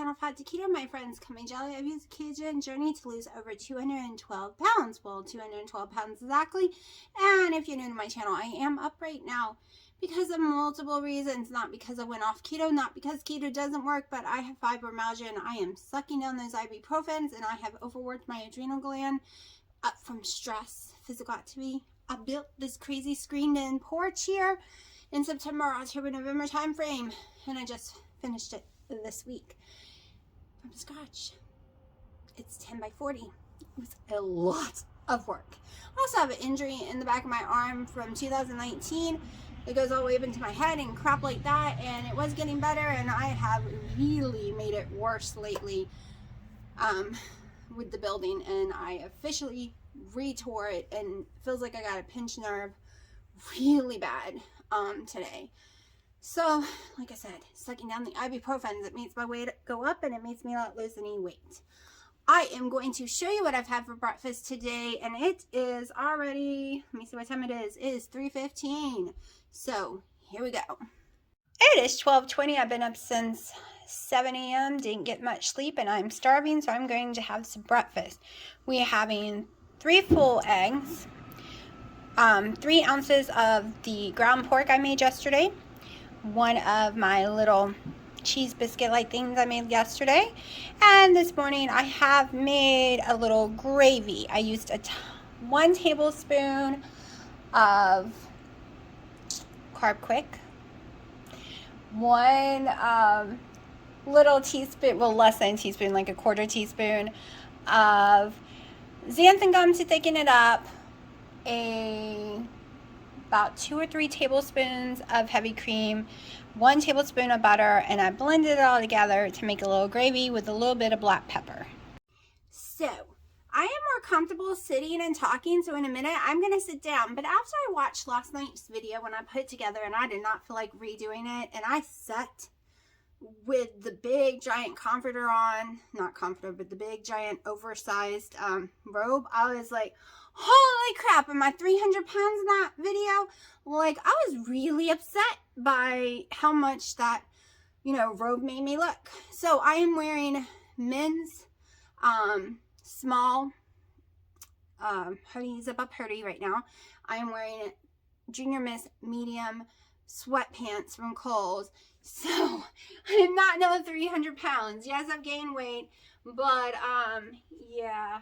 channel Fat to Keto, my friends. Coming jelly, I've used a ketogenic journey to lose over 212 pounds. Well, 212 pounds exactly. And if you're new to my channel, I am up right now because of multiple reasons. Not because I went off keto, not because keto doesn't work, but I have fibromyalgia and I am sucking down those ibuprofens and I have overworked my adrenal gland up from stress, physical activity. I built this crazy screened-in porch here in September, October, November time frame, and I just finished it this week from scratch. It's 10 by 40. It was a lot of work. I also have an injury in the back of my arm from 2019. It goes all the way up into my head and crap like that, and it was getting better, and I have really made it worse lately with the building, and I officially re-tore it, and feels like I got a pinched nerve really bad today. So, like I said, sucking down the ibuprofens, it makes my weight go up and it makes me not lose any weight. I am going to show you what I've had for breakfast today, and it is already, let me see what time it is. It is 3:15. So, here we go. It is 12:20. I've been up since 7 a.m. Didn't get much sleep and I'm starving, so I'm going to have some breakfast. We are having 3 full eggs, 3 ounces of the ground pork I made yesterday, 1 of my little cheese biscuit like things I made yesterday, and this morning I have made a little gravy. I used 1 tablespoon of Carb Quick, 1 little teaspoon, well less than a teaspoon, like a 1/4 teaspoon of xanthan gum to thicken it up, about 2 or 3 tablespoons of heavy cream, 1 tablespoon of butter, and I blended it all together to make a little gravy with a little bit of black pepper. So, I am more comfortable sitting and talking, so in a minute I'm going to sit down. But after I watched last night's video when I put it together and I did not feel like redoing it, and I sat with the big giant comforter on, not comforter, but the big giant oversized robe, I was like, holy crap, am I 300 pounds in that video? Like, I was really upset by how much that, robe made me look. So I am wearing men's small hoodies, up hoodie right now. I am wearing Junior Miss medium sweatpants from Kohl's. So I did not know 300 pounds. Yes, I've gained weight, but yeah,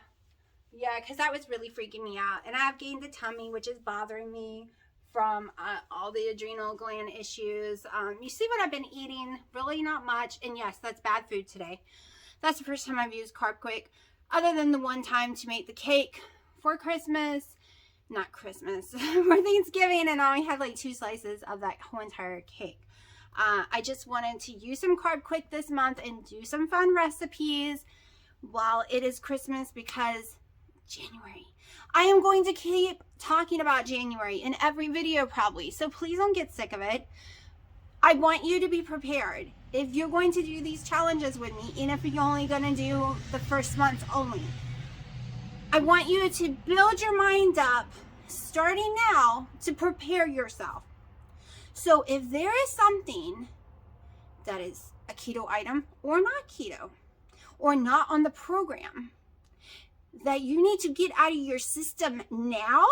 because that was really freaking me out. And I've gained a tummy, which is bothering me from all the adrenal gland issues. You see what I've been eating, really not much. And yes, that's bad food today. That's the first time I've used Carb Quick, other than the one time to make the cake for Christmas. Not Christmas, for Thanksgiving, and I only had like 2 slices of that whole entire cake. I just wanted to use some Carb Quick this month and do some fun recipes while it is Christmas, because January. I am going to keep talking about January in every video probably, so please don't get sick of it. I want you to be prepared. If you're going to do these challenges with me, and if you're only going to do the first month only, I want you to build your mind up starting now to prepare yourself. So if there is something that is a keto item or not keto or not on the program that you need to get out of your system now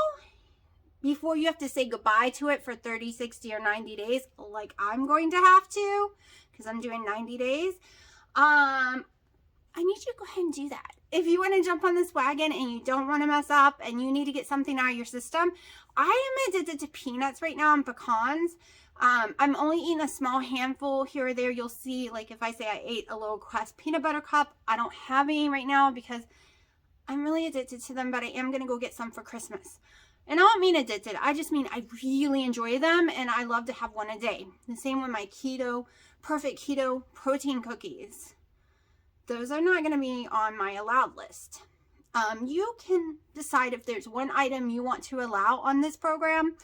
before you have to say goodbye to it for 30, 60, or 90 days, like I'm going to have to, because I'm doing 90 days, I need you to go ahead and do that. If you want to jump on this wagon and you don't want to mess up and you need to get something out of your system, I am addicted to peanuts right now and pecans. I'm only eating a small handful here or there. You'll see, like if I say I ate a little Quest peanut butter cup, I don't have any right now because I'm really addicted to them, but I am going to go get some for Christmas. And I don't mean addicted. I just mean I really enjoy them and I love to have one a day. The same with my keto, perfect keto protein cookies. Those are not going to be on my allowed list. You can decide if there's one item you want to allow on this program.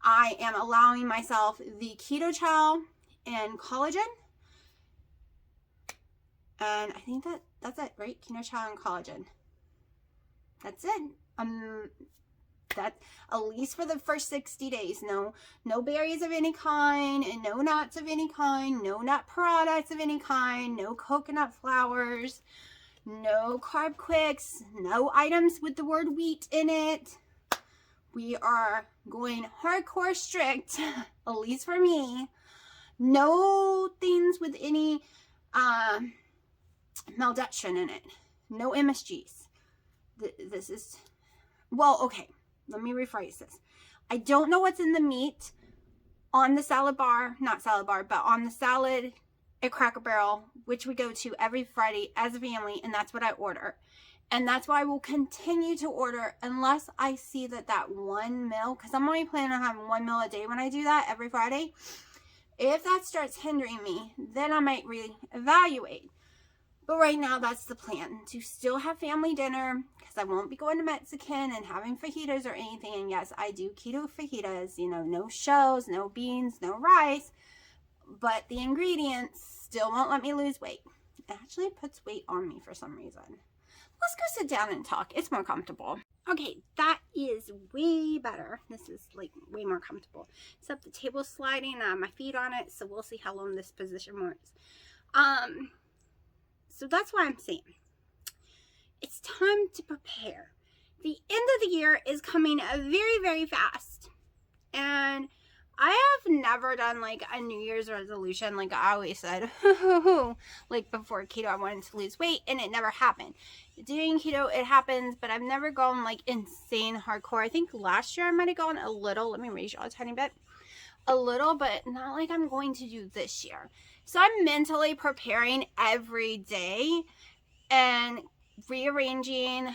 I am allowing myself the keto chow and collagen. And I think that's it, right? Keto chow and collagen. That's it. That's at least for the first 60 days. No berries of any kind, and no nuts of any kind, no nut products of any kind, no coconut flours, no carb quicks, no items with the word wheat in it. We are going hardcore strict, at least for me. No things with any maltodextrin in it. No MSGs. This is, well, okay. Let me rephrase this. I don't know what's in the meat on the salad bar, not salad bar, but on the salad at Cracker Barrel, which we go to every Friday as a family, and that's what I order. And that's why I will continue to order unless I see that one meal, because I'm only planning on having one meal a day when I do that every Friday. If that starts hindering me, then I might reevaluate. But right now, that's the plan, to still have family dinner, because I won't be going to Mexican and having fajitas or anything. And yes, I do keto fajitas, you know, no shells, no beans, no rice, but the ingredients still won't let me lose weight. It actually puts weight on me for some reason. Let's go sit down and talk. It's more comfortable. Okay, that is way better. This is like way more comfortable. Except the table's sliding, my feet on it, so we'll see how long this position works. So that's why I'm saying it's time to prepare. The end of the year is coming very, very fast. And I have never done like a New Year's resolution. Like I always said, like before keto, I wanted to lose weight, and it never happened. Doing keto, it happens, but I've never gone like insane hardcore. I think last year I might have gone a little. Let me raise y'all a tiny bit. A little, but not like I'm going to do this year. So I'm mentally preparing every day and rearranging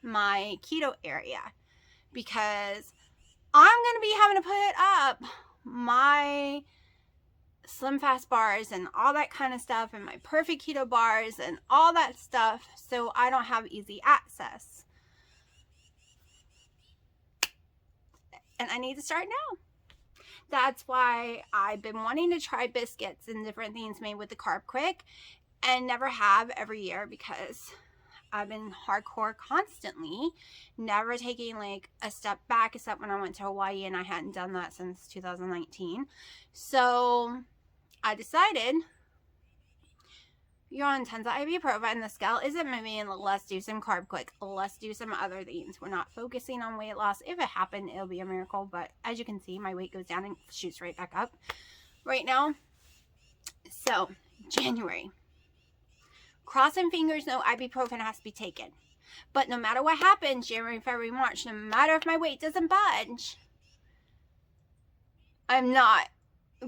my keto area, because I'm going to be having to put up my Slim Fast bars and all that kind of stuff, and my perfect keto bars and all that stuff, so I don't have easy access. And I need to start now. That's why I've been wanting to try biscuits and different things made with the Carb Quick, and never have every year, because I've been hardcore constantly, never taking like a step back, except when I went to Hawaii, and I hadn't done that since 2019. So I decided, you're on tons of ibuprofen, the scale isn't moving, let's do some Carb Quick, let's do some other things. We're not focusing on weight loss. If it happened, it'll be a miracle, but as you can see, my weight goes down and shoots right back up right now. So January, crossing fingers, no ibuprofen has to be taken. But no matter what happens, January, February, March, no matter if my weight doesn't budge, I'm not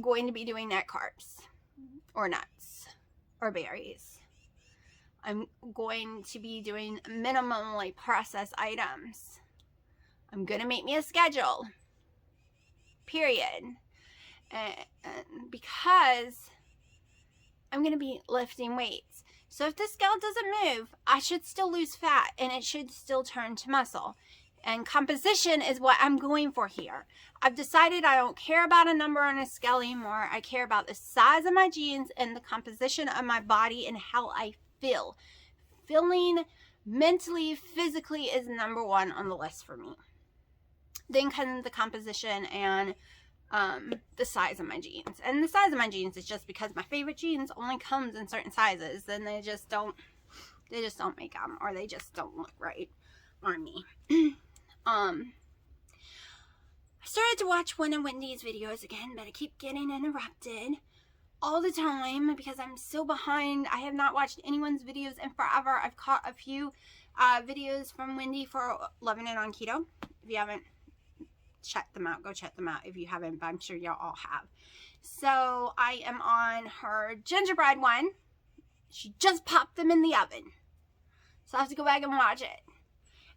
going to be doing net carbs or nuts or berries. I'm going to be doing minimally processed items. I'm going to make me a schedule. Period. And because I'm going to be lifting weights. So if the scale doesn't move, I should still lose fat, and it should still turn to muscle. And composition is what I'm going for here. I've decided I don't care about a number on a scale anymore. I care about the size of my jeans and the composition of my body and how I feel. Feeling mentally, physically is number one on the list for me. Then comes the composition and the size of my jeans. And the size of my jeans is just because my favorite jeans only comes in certain sizes, and they just don't make them, or they just don't look right on me. I started to watch one of Wendy's videos again, but I keep getting interrupted all the time because I'm so behind. I have not watched anyone's videos in forever. I've caught a few videos from Wendy for Loving It On Keto. If you haven't checked them out, go check them out if you haven't, but I'm sure y'all all have. So I am on her gingerbread one. She just popped them in the oven, so I have to go back and watch it.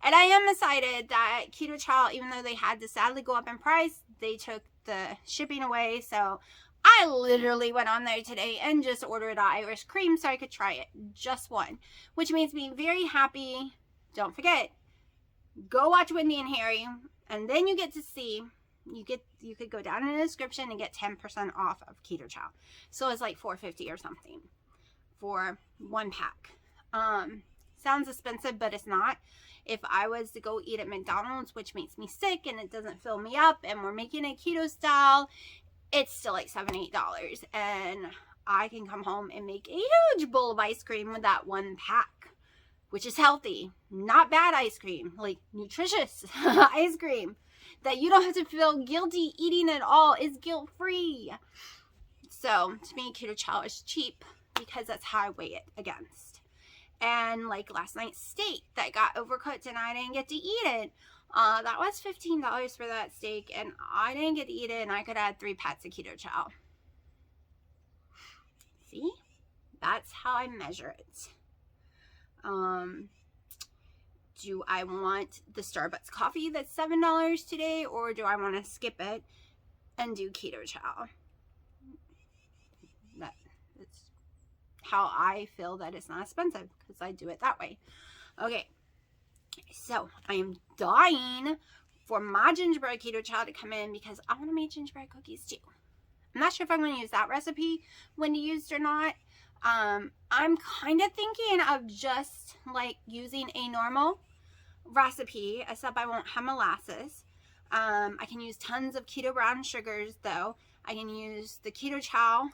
And I am excited that Keto Chow, even though they had to sadly go up in price, they took the shipping away. So I literally went on there today and just ordered Irish cream so I could try it. Just one. Which makes me very happy. Don't forget, go watch Wendy and Harry. And then you get to see, you could go down in the description and get 10% off of Keto Chow. So it's like $4.50 or something for one pack. Sounds expensive, but it's not. If I was to go eat at McDonald's, which makes me sick and it doesn't fill me up, and we're making it keto style, it's still like $7, $8. And I can come home and make a huge bowl of ice cream with that one pack, which is healthy, not bad ice cream, like nutritious ice cream that you don't have to feel guilty eating at all, is guilt-free. So to me, keto chow is cheap because that's how I weigh it against. And like last night's steak that got overcooked and I didn't get to eat it. That was $15 for that steak, and I didn't get to eat it, and I could add 3 packs of keto chow. See? That's how I measure it. Do I want the Starbucks coffee that's $7 today, or do I want to skip it and do keto chow? That's how I feel that it's not expensive, because I do it that way. Okay, so I am dying for my gingerbread keto chow to come in because I want to make gingerbread cookies too. I'm not sure if I'm going to use that recipe when used or not. I'm kind of thinking of just like using a normal recipe, except I won't have molasses. I can use tons of keto brown sugars though. I can use the keto chow,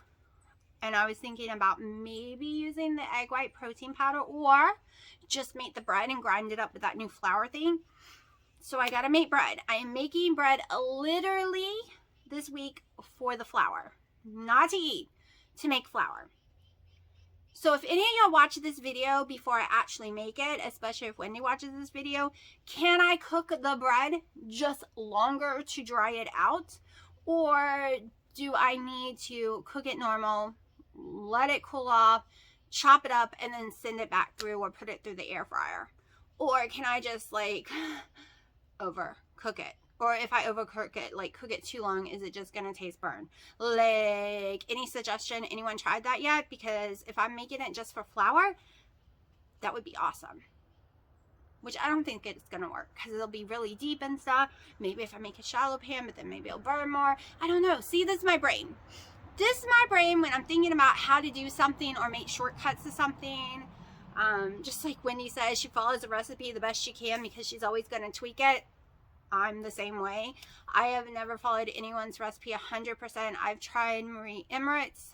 and I was thinking about maybe using the egg white protein powder, or just make the bread and grind it up with that new flour thing. So I gotta make bread. I am making bread literally this week for the flour, not to eat, to make flour. So if any of y'all watch this video before I actually make it, especially if Wendy watches this video, can I cook the bread just longer to dry it out? Or do I need to cook it normal, let it cool off, chop it up, and then send it back through or put it through the air fryer? Or can I just like overcook it? Or if I overcook it, like cook it too long, is it just gonna taste burned? Like, any suggestion? Anyone tried that yet? Because if I'm making it just for flour, that would be awesome. Which I don't think it's gonna work, because it'll be really deep and stuff. Maybe if I make a shallow pan, but then maybe it'll burn more. I don't know. See, this is my brain. This is my brain when I'm thinking about how to do something or make shortcuts to something. Just like Wendy says, she follows the recipe the best she can because she's always gonna tweak it. I'm the same way. I have never followed anyone's recipe 100%. I've tried Marie Emmerich's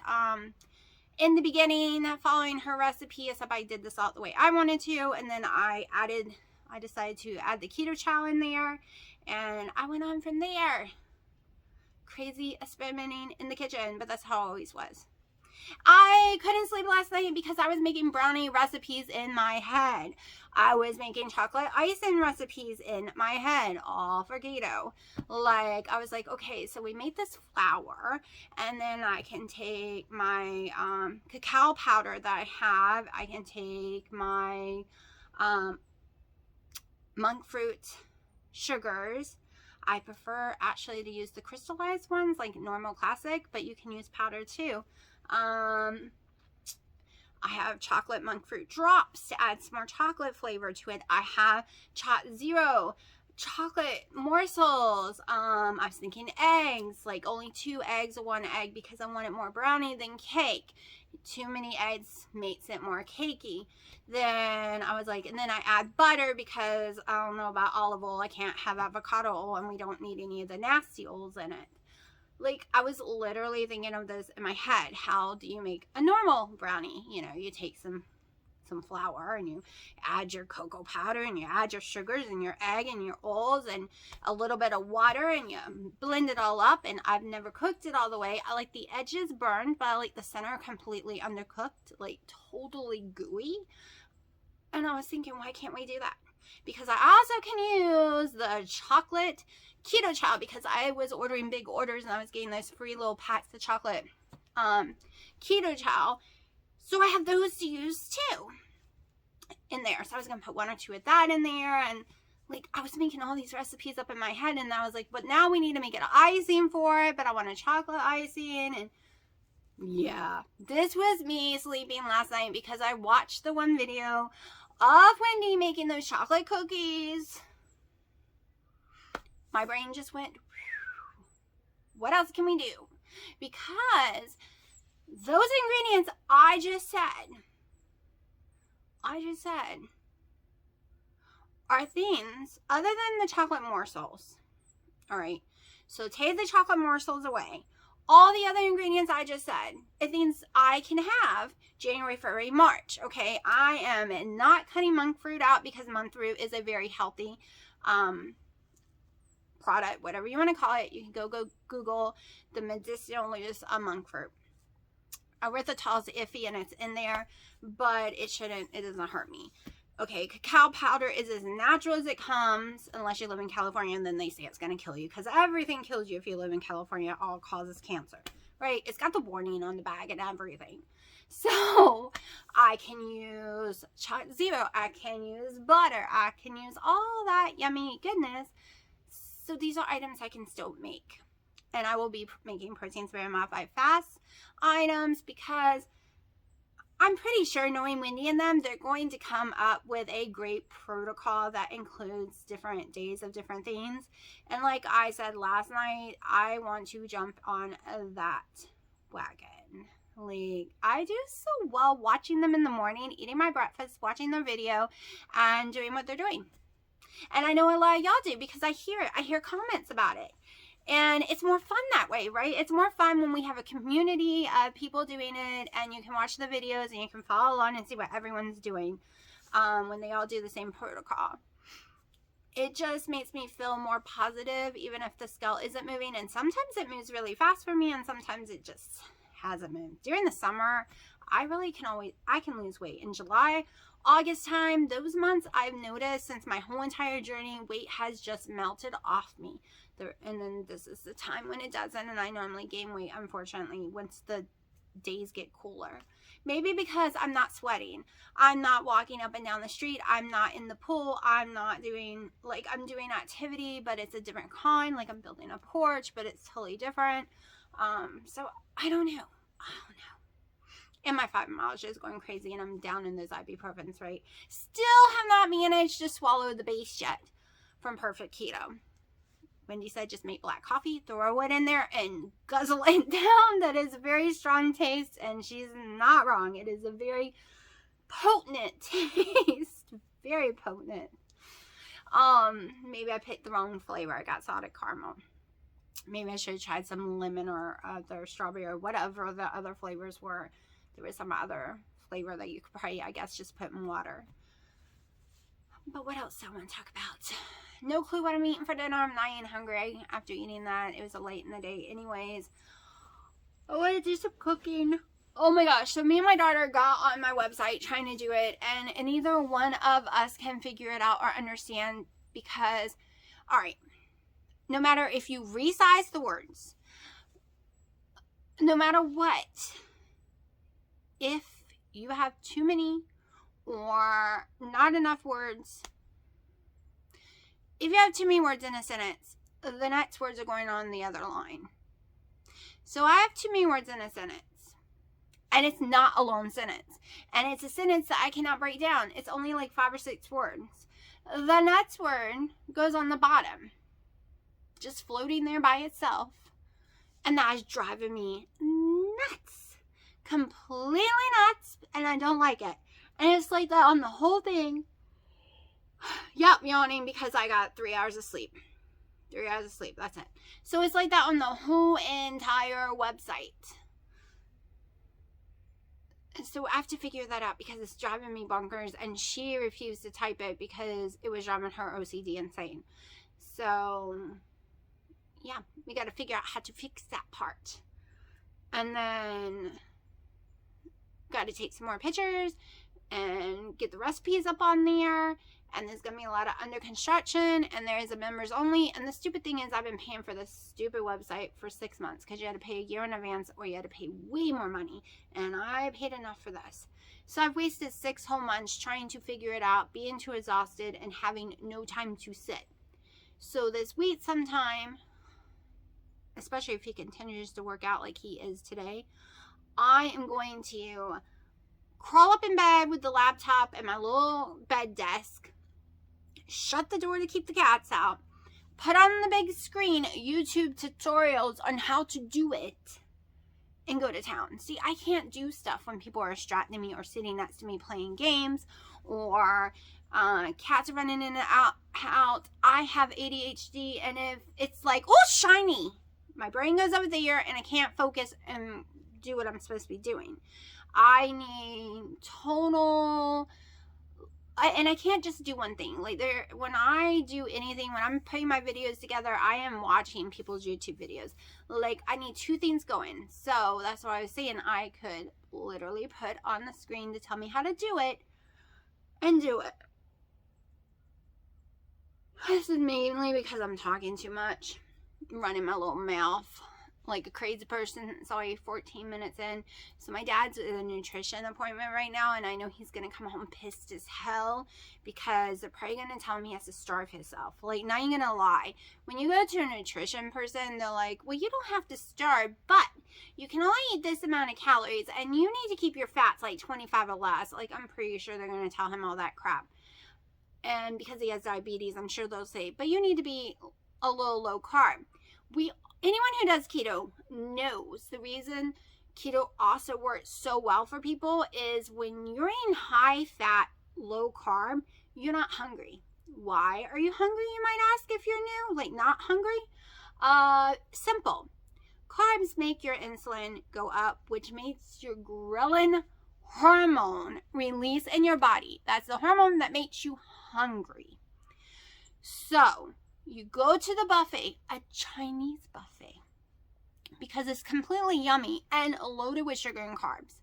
in the beginning, following her recipe, except I did this all the way I wanted to, and then I decided to add the keto chow in there, and I went on from there. Crazy experimenting in the kitchen, but that's how I always was. I couldn't sleep last night because I was making brownie recipes in my head. I was making chocolate icing recipes in my head, all for keto. Like, I was like, okay, so we made this flour, and then I can take my cacao powder that I have. I can take my monk fruit sugars. I prefer actually to use the crystallized ones, like normal classic, but you can use powder too. I have chocolate monk fruit drops to add some more chocolate flavor to it. I have zero chocolate morsels. I was thinking eggs, like only 2 eggs or 1 egg, because I want it more brownie than cake. Too many eggs makes it more cakey. Then I was like, and then I add butter because I don't know about olive oil. I can't have avocado oil, and we don't need any of the nasty oils in it. Like, I was literally thinking of this in my head. How do you make a normal brownie? You know, you take some flour, and you add your cocoa powder, and you add your sugars and your egg and your oils and a little bit of water, and you blend it all up. And I've never cooked it all the way. I like the edges burned, but I like the center completely undercooked, like totally gooey. And I was thinking, why can't we do that? Because I also can use the chocolate keto chow, because I was ordering big orders and I was getting those free little packs of chocolate keto chow. So I have those to use too in there. So I was going to put 1 or 2 of that in there. And like, I was making all these recipes up in my head, and I was like, but now we need to make an icing for it. But I want a chocolate icing. And yeah, this was me sleeping last night because I watched the one video of Wendy making those chocolate cookies. My brain just went, what else can we do? Because those ingredients I just said are things other than the chocolate morsels. All right. So take the chocolate morsels away. All the other ingredients I just said, it means I can have January, February, March. Okay. I am not cutting monk fruit out because monk fruit is a very healthy product, whatever you want to call it. You can go Google the medicinal use of monk fruit. Erythritol is iffy and it's in there, but it doesn't hurt me. Okay, cacao powder is as natural as it comes, unless you live in California, and then they say it's going to kill you, because everything kills you if you live in California. It all causes cancer, right? It's got the warning on the bag and everything. So I can use zero, I can use butter, I can use all that yummy goodness. So these are items I can still make. And I will be making protein spray modified fast items, because I'm pretty sure, knowing Wendy and them, they're going to come up with a great protocol that includes different days of different things. And like I said last night, I want to jump on that wagon. Like, I do so well watching them in the morning, eating my breakfast, watching their video, and doing what they're doing. And I know a lot of y'all do, because I hear it. I hear comments about it. And it's more fun that way, right? It's more fun when we have a community of people doing it, and you can watch the videos and you can follow along and see what everyone's doing when they all do the same protocol. It just makes me feel more positive, even if the scale isn't moving. And sometimes it moves really fast for me, and sometimes it just hasn't moved. During the summer, I can lose weight. In July, August time, those months, I've noticed since my whole entire journey, weight has just melted off me. And then this is the time when it doesn't, and I normally gain weight, unfortunately, once the days get cooler. Maybe because I'm not sweating. I'm not walking up and down the street. I'm not in the pool. I'm not doing, like, I'm doing activity, but it's a different kind. Like, I'm building a porch, but it's totally different. So I don't know. And my fibromyalgia is going crazy, and I'm down in those ibuprofens, right? Still have not managed to swallow the base yet from Perfect Keto. Wendy said just make black coffee, throw it in there, and guzzle it down. That is a very strong taste, and she's not wrong. It is a very potent taste. Very potent. Maybe I picked the wrong flavor. I got salted caramel. Maybe I should have tried some lemon or other strawberry or whatever the other flavors were. There was some other flavor that you could probably, I guess, just put in water. But what else do I want to talk about? No clue what I'm eating for dinner. I'm not even hungry after eating that. It was late in the day anyways. I want to do some cooking. Oh my gosh. So me and my daughter got on my website trying to do it, and neither one of us can figure it out or understand, because, all right, no matter if you resize the words, no matter what, if you have too many or not enough words, if you have too many words in a sentence, the next words are going on the other line. So I have too many words in a sentence, and it's not a long sentence, and it's a sentence that I cannot break down. It's only like 5 or 6 words. The next word goes on the bottom, just floating there by itself, and that is driving me nuts, completely nuts, and I don't like it. And it's like that on the whole thing. Yep, yawning because I got 3 hours of sleep. 3 hours of sleep, that's it. So it's like that on the whole entire website. And so I have to figure that out, because it's driving me bonkers, and she refused to type it because it was driving her OCD insane. So yeah, we got to figure out how to fix that part. And then got to take some more pictures and get the recipes up on there. And there's going to be a lot of under construction, and there is a members only. And the stupid thing is, I've been paying for this stupid website for 6 months, because you had to pay a year in advance, or you had to pay way more money. And I paid enough for this. So I've wasted 6 whole months trying to figure it out, being too exhausted, and having no time to sit. So this week sometime, especially if he continues to work out like he is today, I am going to crawl up in bed with the laptop and my little bed desk, shut the door to keep the cats out, put on the big screen YouTube tutorials on how to do it, and go to town. See, I can't do stuff when people are distracting me or sitting next to me playing games, or Cats are running in and out. I have ADHD, and if it's like, oh, shiny, my brain goes over there and I can't focus and do what I'm supposed to be doing. I need total, and I can't just do one thing. Like, when I do anything, when I'm putting my videos together, I am watching people's YouTube videos. Like, I need two things going. So that's what I was saying. I could literally put on the screen to tell me how to do it and do it. This is mainly because I'm talking too much, running my little mouth like a crazy person. It's already 14 minutes in. So my dad's at a nutrition appointment right now, and I know he's gonna come home pissed as hell because they're probably gonna tell him he has to starve himself. Like, not even gonna lie, when you go to a nutrition person, they're like, well, you don't have to starve, but you can only eat this amount of calories, and you need to keep your fats like 25 or less. Like, I'm pretty sure they're gonna tell him all that crap. And because he has diabetes, I'm sure they'll say, but you need to be a little low carb. Anyone who does keto knows the reason keto also works so well for people is when you're in high fat, low carb, you're not hungry. Why are you hungry, you might ask if you're new? Like, not hungry? Simple. Carbs make your insulin go up, which makes your ghrelin hormone release in your body. That's the hormone that makes you hungry. So you go to the buffet, a Chinese buffet, because it's completely yummy and loaded with sugar and carbs.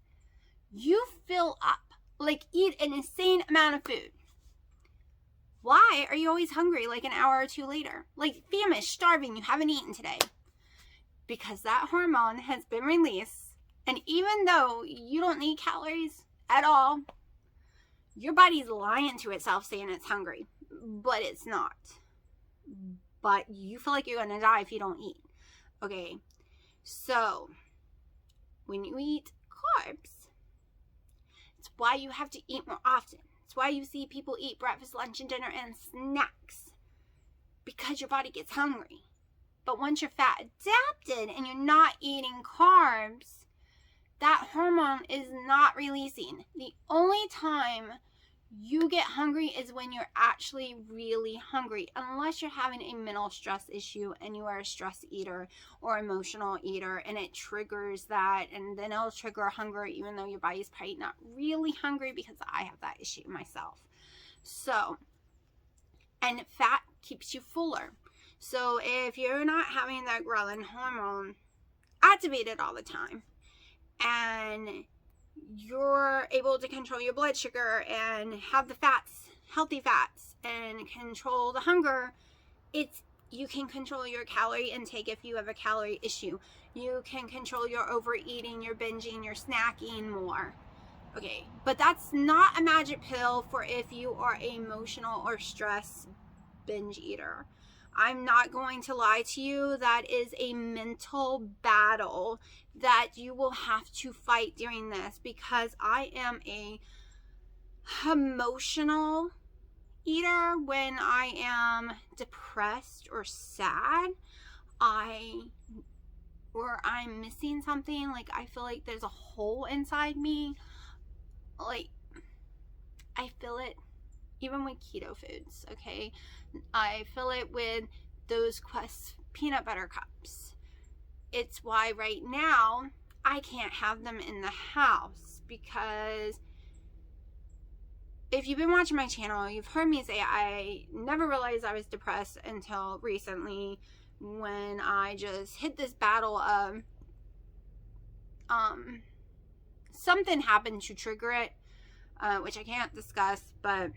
You fill up, like, eat an insane amount of food. Why are you always hungry like an hour or two later? Like, famished, starving, you haven't eaten today. Because that hormone has been released, and even though you don't need calories at all, your body's lying to itself saying it's hungry, but it's not. But you feel like you're gonna die if you don't eat. Okay, so when you eat carbs, it's why you have to eat more often. It's why you see people eat breakfast, lunch, and dinner and snacks, because your body gets hungry. But once you're fat adapted and you're not eating carbs, that hormone is not releasing. The only time you get hungry is when you're actually really hungry, unless you're having a mental stress issue and you are a stress eater or emotional eater, and it triggers that, and then it'll trigger hunger even though your body's probably not really hungry, because I have that issue myself. So, and fat keeps you fuller. So if you're not having that ghrelin hormone activated all the time, and you're able to control your blood sugar and have the fats, healthy fats, and control the hunger, you can control your calorie intake if you have a calorie issue. You can control your overeating, your binging, your snacking more. Okay, but that's not a magic pill for if you are an emotional or stress binge eater. I'm not going to lie to you. That is a mental battle that you will have to fight during this, because I am a emotional eater. When I am depressed or sad, or I'm missing something, like I feel like there's a hole inside me, like I feel it even with keto foods, okay? I feel it with those Quest peanut butter cups. It's why right now I can't have them in the house, because if you've been watching my channel, you've heard me say I never realized I was depressed until recently, when I just hit this battle of something happened to trigger it, which I can't discuss, but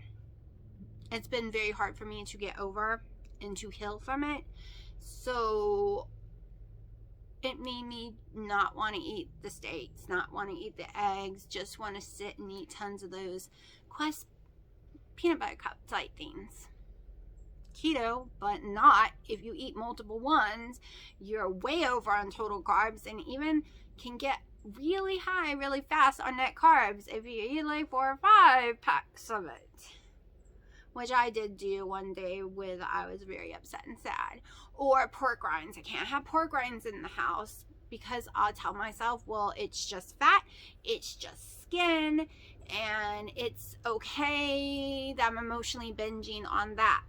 it's been very hard for me to get over and to heal from it. So it made me not want to eat the steaks, not want to eat the eggs, just want to sit and eat tons of those Quest peanut butter cup type things. Keto, but not if you eat multiple ones. You're way over on total carbs, and even can get really high really fast on net carbs if you eat like 4 or 5 packs of it, which I did do one day with, I was very upset and sad. Or pork rinds. I can't have pork rinds in the house, because I'll tell myself, well, it's just fat, it's just skin, and it's okay that I'm emotionally binging on that.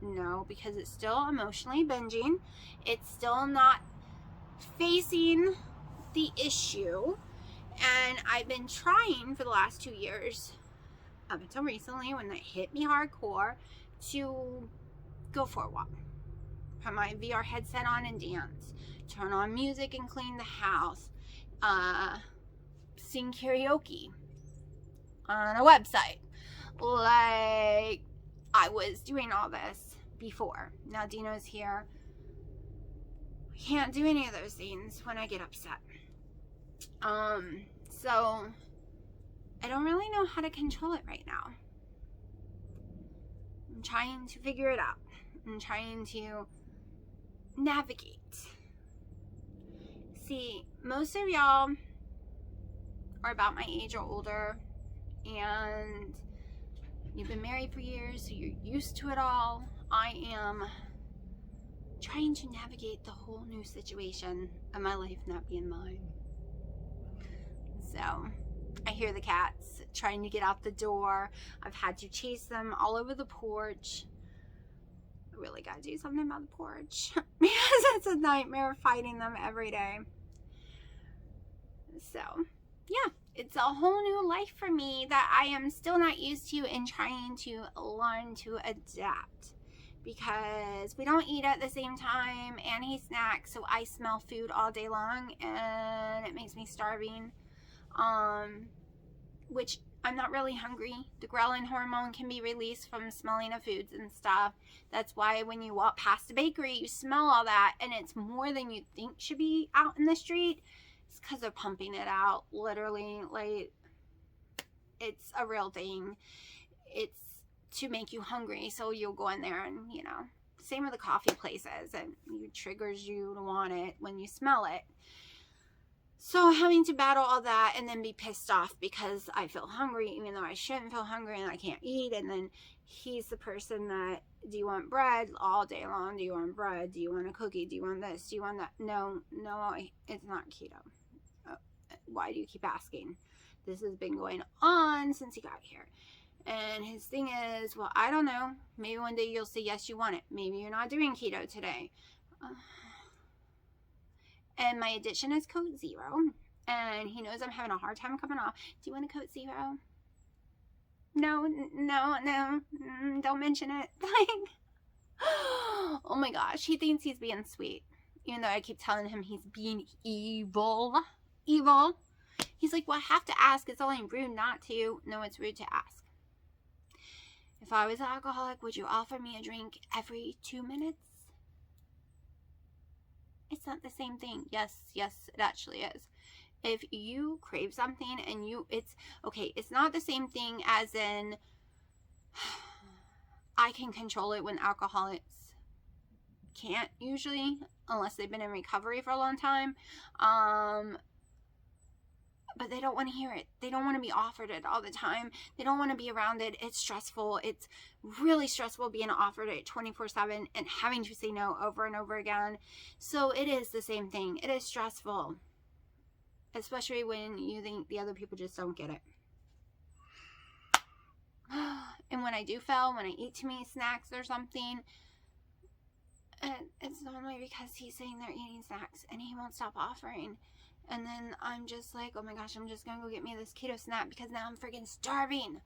No, because it's still emotionally binging. It's still not facing the issue. And I've been trying for the last 2 years, up until recently when it hit me hardcore, to go for a walk. Put my VR headset on and dance. Turn on music and clean the house. Sing karaoke on a website. Like, I was doing all this before. Now Dino's here. I can't do any of those things when I get upset. So I don't really know how to control it right now. I'm trying to figure it out. I'm trying to navigate. See, most of y'all are about my age or older, and you've been married for years, so you're used to it all. I am trying to navigate the whole new situation of my life not being mine. So I hear the cats trying to get out the door. I've had to chase them all over the porch. I really gotta do something about the porch because it's a nightmare fighting them every day. So yeah, it's a whole new life for me that I am still not used to and trying to learn to adapt, because we don't eat at the same time and he snacks, so I smell food all day long and it makes me starving. Which I'm not really hungry. The ghrelin hormone can be released from smelling of foods and stuff. That's why when you walk past a bakery, you smell all that, and it's more than you think should be out in the street. It's because they're pumping it out, literally. Like, it's a real thing. It's to make you hungry, so you'll go in there and, you know, same with the coffee places, and it triggers you to want it when you smell it. So having to battle all that and then be pissed off because I feel hungry even though I shouldn't feel hungry and I can't eat. And then he's the person that, do you want bread all day long? Do you want bread? Do you want a cookie? Do you want this? Do you want that? No, it's not keto. Why do you keep asking? This has been going on since he got here. And his thing is, well, I don't know. Maybe one day you'll say, yes, you want it. Maybe you're not doing keto today. And my addiction is Coke Zero. And he knows I'm having a hard time coming off. Do you want a Coke Zero? No. Don't mention it. Like, oh my gosh. He thinks he's being sweet. Even though I keep telling him he's being evil. He's like, well, I have to ask. It's only rude not to. No, it's rude to ask. If I was an alcoholic, would you offer me a drink every 2 minutes? It's not the same thing. Yes, it actually is. If you crave something and it's not the same thing as in I can control it when alcoholics can't usually, unless they've been in recovery for a long time. But they don't want to hear it. They don't want to be offered it all the time. They don't want to be around it. It's stressful. It's really stressful being offered it 24/7 and having to say no over and over again. So it is the same thing. It is stressful. Especially when you think the other people just don't get it. And when I do fail, when I eat too many snacks or something, it's normally because he's sitting there eating snacks and he won't stop offering. And then I'm just like, oh my gosh, I'm just gonna go get me this keto snack because now I'm freaking starving.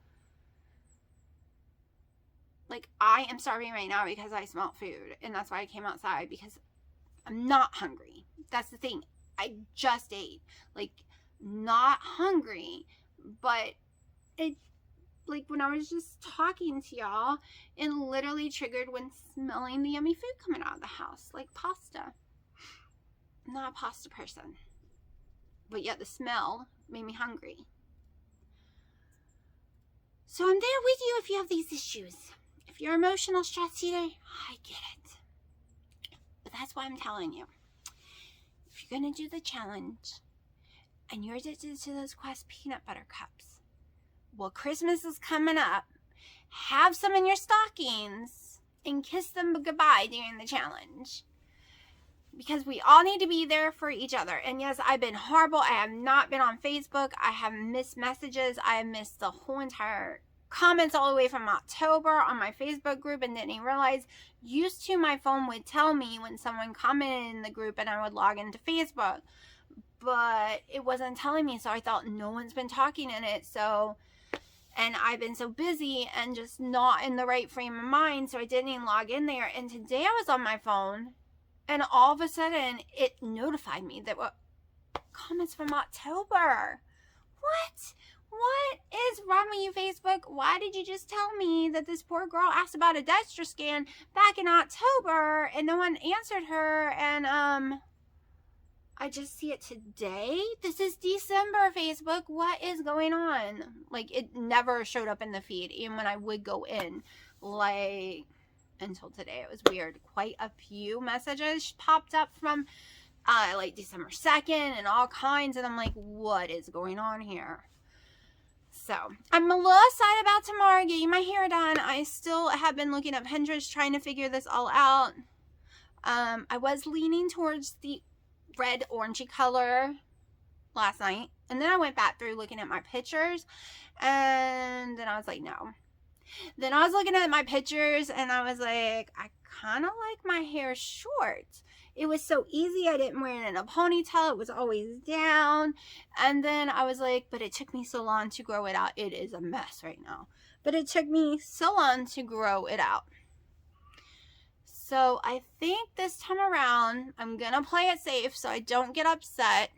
Like, I am starving right now because I smelled food. And that's why I came outside, because I'm not hungry. That's the thing. I just ate. Like, not hungry. But it, like, when I was just talking to y'all, it literally triggered when smelling the yummy food coming out of the house. Like pasta. I'm not a pasta person. But yet the smell made me hungry. So I'm there with you if you have these issues. If you're emotional stress eater, I get it. But that's why I'm telling you. If you're going to do the challenge and you're addicted to those Quest peanut butter cups, well, Christmas is coming up. Have some in your stockings and kiss them goodbye during the challenge. because we all need to be there for each other. And yes, I've been horrible. I have not been on Facebook. I have missed messages. I have missed the whole entire comments all the way from October on my Facebook group, and didn't even realize. Used to, my phone would tell me when someone commented in the group and I would log into Facebook, but it wasn't telling me, so I thought no one's been talking in it. So, and I've been so busy and just not in the right frame of mind, so I didn't even log in there. And today I was on my phone, and all of a sudden it notified me that what comments from October. What is wrong with you, Facebook? Why did you just tell me that this poor girl asked about a DEXTRA scan back in October and no one answered her? And I just see it today. This is December, Facebook. What is going on? Like, it never showed up in the feed, even when I would go in. Like, until today. It was weird. Quite a few messages popped up from like December 2nd and all kinds. And I'm like, what is going on here? So, I'm a little excited about tomorrow, getting my hair done. I still have been looking up Pinterest, trying to figure this all out. I was leaning towards the red orangey color last night, and then I went back through looking at my pictures, and then I was like, no. Then I was looking at my pictures, and I was like, I kind of like my hair short. It was so easy. I didn't wear it in a ponytail. It was always down. And then I was like, but it took me so long to grow it out. It is a mess right now, but it took me so long to grow it out. So I think this time around, I'm going to play it safe so I don't get upset.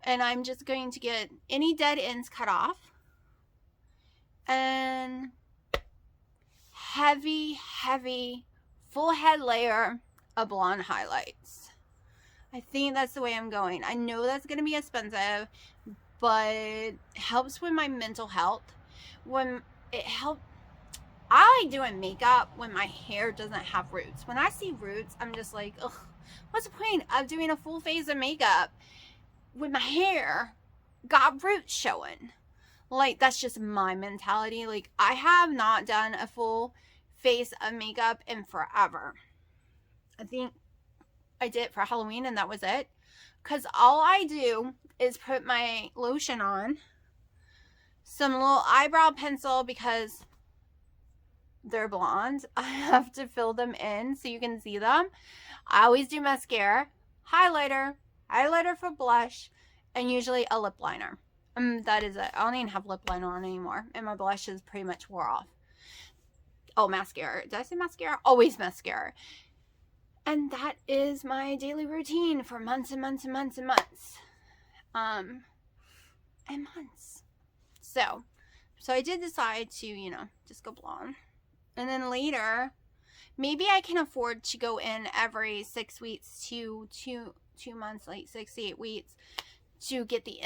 And I'm just going to get any dead ends cut off. And heavy, full head layer of blonde highlights. I think that's the way I'm going. I know that's going to be expensive, but it helps with my mental health. When it helps, I like doing makeup when my hair doesn't have roots. When I see roots, I'm just like, ugh, what's the point of doing a full face of makeup when my hair got roots showing? Like, that's just my mentality. Like, I have not done a full face of makeup in forever. I think I did it for Halloween, and that was it. Because all I do is put my lotion on, some little eyebrow pencil, because they're blonde. I have to fill them in so you can see them. I always do mascara, highlighter for blush, and usually a lip liner. That is it. I don't even have lip liner on anymore, and my blush is pretty much wore off. Oh, mascara. Did I say mascara? Always mascara. And that is my daily routine for months and months and months and months. And months. So I did decide to, you know, just go blonde. And then later, maybe I can afford to go in every 6 weeks to 2 months, like 6 to 8 weeks, to get the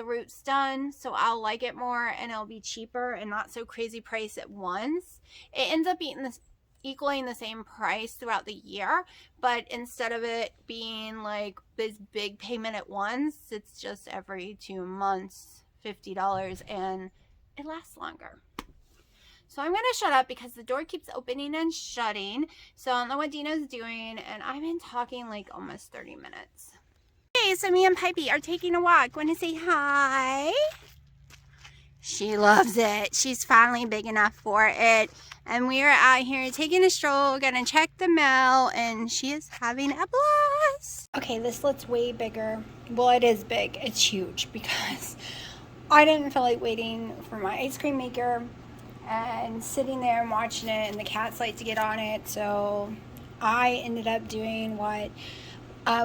roots done. So I'll like it more, and it'll be cheaper and not so crazy price at once. It ends up equaling the same price throughout the year, but instead of it being like this big payment at once, it's just every 2 months, $50, and it lasts longer. So I'm going to shut up because the door keeps opening and shutting. So I don't know what Dina's doing, and I've been talking like almost 30 minutes. Okay, so me and Pipey are taking a walk. Want to say hi? She loves it. She's finally big enough for it. And we are out here taking a stroll, gonna check the mail, and she is having a blast. Okay, this looks way bigger. Well, it is big. It's huge because I didn't feel like waiting for my ice cream maker and sitting there and watching it, and the cats like to get on it. So I ended up doing what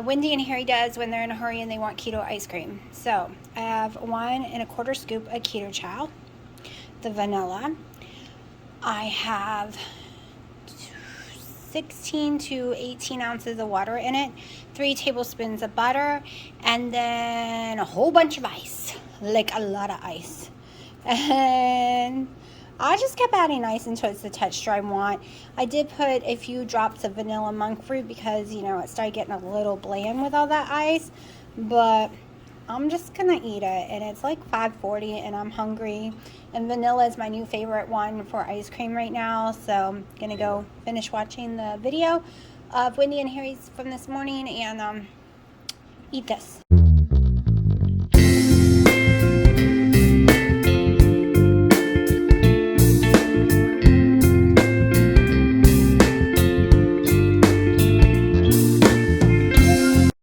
Wendy and Harry does when they're in a hurry and they want keto ice cream. So I have 1 1/4 scoop of keto chow, the vanilla. I have 16 to 18 ounces of water in it, 3 tablespoons of butter, and then a whole bunch of ice, like a lot of ice. And I just kept adding ice until it's the texture I want. I did put a few drops of vanilla monk fruit because, you know, it started getting a little bland with all that ice. But I'm just gonna eat it, and it's like 5:40 and I'm hungry, and vanilla is my new favorite one for ice cream right now. So I'm gonna go finish watching the video of Wendy and Harry's from this morning and eat this.